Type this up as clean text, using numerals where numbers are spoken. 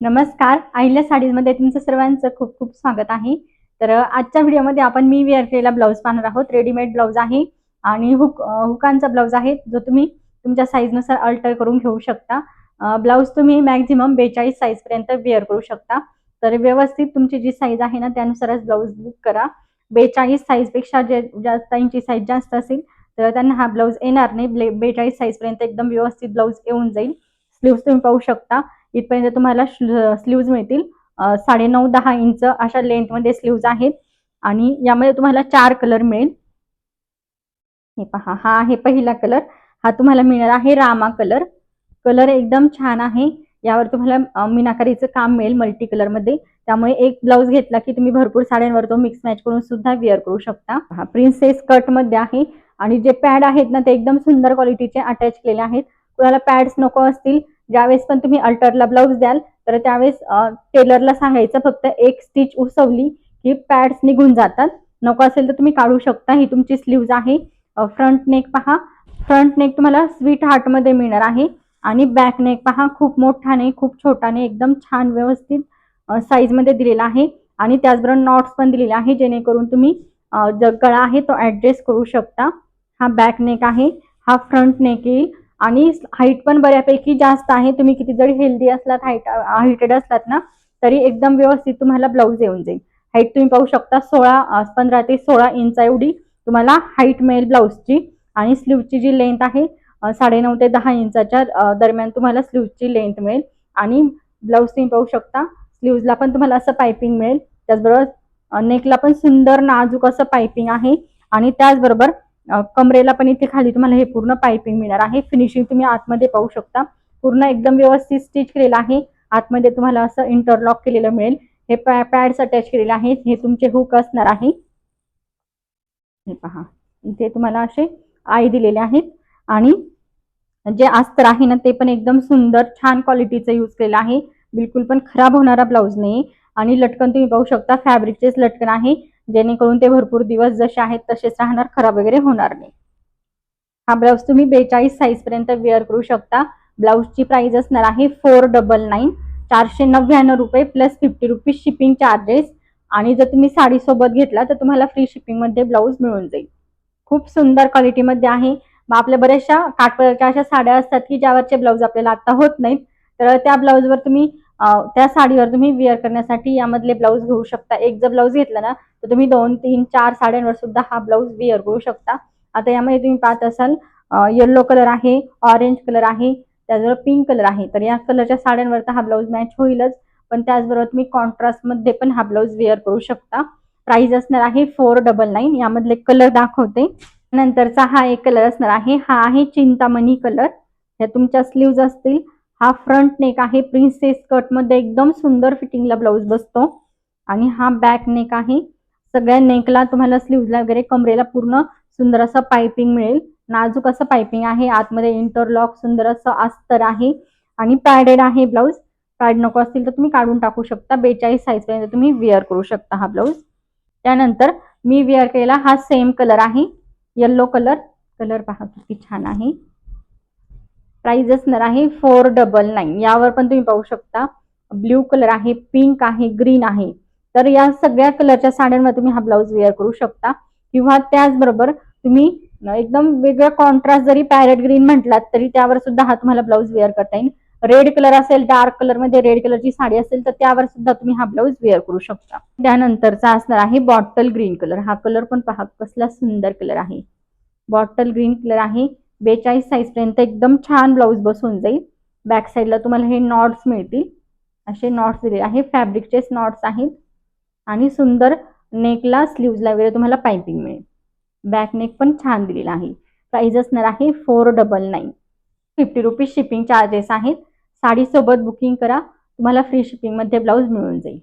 नमस्कार, अहिल्या साडीजमध्ये तुमचं सर्वांचं खूप खूप स्वागत आहे. तर आजच्या व्हिडिओमध्ये आपण मी वेअर केलेला ब्लाऊज पाहणार आहोत. रेडीमेड ब्लाऊज आहे आणि हुकांचा ब्लाऊज आहे, जो तुम्ही तुमच्या साईजनुसार अल्टर करून घेऊ शकता. ब्लाऊज तुम्ही मॅक्झिमम 42 साईजपर्यंत वेअर करू शकता. तर व्यवस्थित तुमची जी साईज आहे ना, त्यानुसारच ब्लाऊज बुक करा. 42 साईजपेक्षा जे जास्तांची साईज जास्त असेल तर त्यांना हा ब्लाऊज येणार नाही. 42 साईजपर्यंत एकदम व्यवस्थित ब्लाऊज येऊन जाईल. स्लीव्स तुम्ही पाहू शकता. इथपर्यंत तुम्हाला स्लीव्ज मिळतील. 9.5-10 इंच अशा लेंथमध्ये स्लीव्ज आहेत आणि यामध्ये तुम्हाला 4 कलर मिळेल. हे पहा, हा आहे पहिला कलर. हा तुम्हाला मिळणार आहे रामा कलर. कलर एकदम छान आहे. यावर तुम्हाला मीनाकारीचं काम मिळेल मल्टी कलर मध्ये. त्यामुळे एक ब्लाऊज घेतला की तुम्ही भरपूर साड्यांवर तो मिक्स मॅच करून सुद्धा वेअर करू शकता. हा प्रिन्सेस कट मध्ये आहे आणि जे पॅड आहेत ना, ते एकदम सुंदर क्वालिटीचे अटॅच केलेले आहेत. कुणाला पॅड्स नको असतील, ज्यावेळेस पण तुम्ही अल्टरला ब्लाऊज द्याल तर त्यावेळेस टेलरला सांगायचं फक्त एक स्टिच उसवली की पॅड्स निघून जातात. नको असेल तर तुम्ही काढू शकता. ही तुमची स्लीव्ज आहे. फ्रंट नेक पहा. फ्रंट नेक तुम्हाला स्वीट हार्ट मध्ये मिळणार आहे आणि बॅक नेक पहा, खूप मोठा नाही, खूप छोटा नाही, एकदम छान व्यवस्थित साईज मध्ये दिलेला आहे आणि त्याचबरोबर नॉट्स पण दिलेले आहे, जेणेकरून तुम्ही जो गळा आहे तो ऍडजस्ट करू शकता. हा बॅक नेक आहे. हा फ्रंट नेक येईल आणि हाईट पण बऱ्यापैकी जास्त आहे. तुम्ही किती जरी हेल्दी असलात, हाईटेड असलात ना, तरी एकदम व्यवस्थित तुम्हाला ब्लाऊज येऊन जाईल. हाईट तुम्ही पाहू शकता, 15 ते 16 इंच एवढी तुम्हाला हाईट मिळेल ब्लाऊजची. आणि स्लीवची जी लेंथ आहे 9.5 ते 10 इंचाच्या दरम्यान तुम्हाला स्लीवची लेंथ मिळेल. आणि ब्लाऊज तुम्ही पाहू शकता, स्लीव्जला पण तुम्हाला असं पायपिंग मिळेल. त्याचबरोबर नेकला पण सुंदर नाजूक असं पायपिंग आहे आणि त्याचबरोबर कमरेला पण इथे खाली तुम्हाला हे पूर्ण पायपिंग मिळणार आहे. फिनिशिंग तुम्ही आतमध्ये पाहू शकता, पूर्ण एकदम व्यवस्थित स्टिच केलेलं आहे. आतमध्ये तुम्हाला असं इंटरलॉक केलेलं मिळेल. हे पॅड्स अटॅच केलेले आहेत. हे तुमचे हुक असणार आहे. हे पहा, इथे तुम्हाला असे आई दिलेले आहेत आणि जे अस्तर आहे ना, ते पण एकदम सुंदर छान क्वालिटीचं यूज केलेलं आहे. बिलकुल पण खराब होणारा ब्लाऊज नाही. आणि लटकन तुम्ही पाहू शकता, फॅब्रिकचेच लटकन आहे, जेणेकरून ते भरपूर दिवस जसे आहेत तसेच राहणार, खराब वगैरे होणार नाही. हा ब्लाऊज तुम्ही 42 साईज पर्यंत वेअर करू शकता. ब्लाऊजची प्राइस असणार आहे 499, 499 रुपये प्लस 50 रुपीज शिपिंग चार्जेस. आणि जर तुम्ही साडी सोबत घेतला तर तुम्हाला फ्री शिपिंग मध्ये ब्लाऊज मिळून जाईल. खूप सुंदर क्वालिटीमध्ये आहे. मग आपल्या बऱ्याचशा काठपदरच्या अशा साड्या असतात की ज्यावरचे ब्लाऊज आपल्याला आता होत नाहीत, तर त्या ब्लाऊजवर तुम्ही त्या साडीवर तुम्ही वेअर करण्यासाठी यामधले ब्लाऊज घेऊ शकता. एक जर ब्लाऊज घेतला ना, तर तुम्ही 2, 3, 4 साड्यांवर सुद्धा हा ब्लाऊज वेअर करू शकता. आता यामध्ये तुम्ही पाहत असाल, येलो कलर आहे, ऑरेंज कलर आहे, त्याचबरोबर पिंक कलर आहे. तर या कलरच्या साड्यांवर तर हा ब्लाऊज मॅच होईलच, पण त्याचबरोबर तुम्ही कॉन्ट्रास्ट मध्ये पण हा ब्लाऊज वेअर करू शकता. प्राइस असणार आहे 499. यामधले कलर दाखवते. नंतरचा हा एक कलर असणार आहे. हा आहे चिंतामणी कलर. ह्या तुमच्या स्लीव्ज असतील. हा फ्रंट नेक आहे, प्रिन्सेस कट मध्ये एकदम सुंदर फिटिंगला ब्लाऊज बसतो. आणि हा बॅक नेक आहे. सगळ्या नेकला तुम्हाला स्लीव्जला वगैरे कमरेला पूर्ण सुंदर असं पाइपिंग मिळेल. नाजूक असं पाइपिंग आहे. आतमध्ये इंटरलॉक सुंदर असं अस्तर आहे आणि पॅडेड आहे ब्लाऊज. पॅड नको असतील तर तुम्ही काढून टाकू शकता. 42 साईज पर्यंत तुम्ही वेअर करू शकता हा ब्लाऊज. त्यानंतर मी वेअर केलेला हा सेम कलर आहे, येलो कलर. कलर पहा किती छान आहे. प्राइस असणार आहे 499. यावर पण तुम्ही पाहू शकता, ब्ल्यू कलर आहे, पिंक आहे, ग्रीन आहे. तर या सगळ्या कलरच्या साड्यांवर तुम्ही हा ब्लाऊज वेअर करू शकता. किंवा त्याचबरोबर तुम्ही एकदम वेगळा कॉन्ट्रास्ट जरी पॅरेट ग्रीन म्हटलात तरी त्यावर सुद्धा हा तुम्हाला ब्लाऊज वेअर करता येईल. रेड कलर असेल, डार्क कलर मध्ये रेड कलरची साडी असेल तर त्यावर सुद्धा तुम्ही हा ब्लाऊज वेअर करू शकता. त्यानंतरचा असणार आहे बॉटल ग्रीन कलर. हा कलर पण पहा कसला सुंदर कलर आहे. बॉटल ग्रीन कलर आहे. 42 साईज पर्यंत एकदम छान ब्लाऊज बसून जाईल. बॅक साईडला तुम्हाला हे नॉट्स मिळतील. असे नॉट्स दिले आहे, फॅब्रिकचेच नॉट्स आहेत. आणि सुंदर नेकला स्लीव्जला वगैरे तुम्हाला पाइपिंग मिळेल. बॅक नेक पण छान दिलेला आहे. प्राइस असणार आहे 499. 50 रुपीज शिपिंग चार्जेस आहेत. साडी सोबत बुकिंग करा, तुम्हाला फ्री शिपिंग मध्ये ब्लाऊज मिळून जाईल.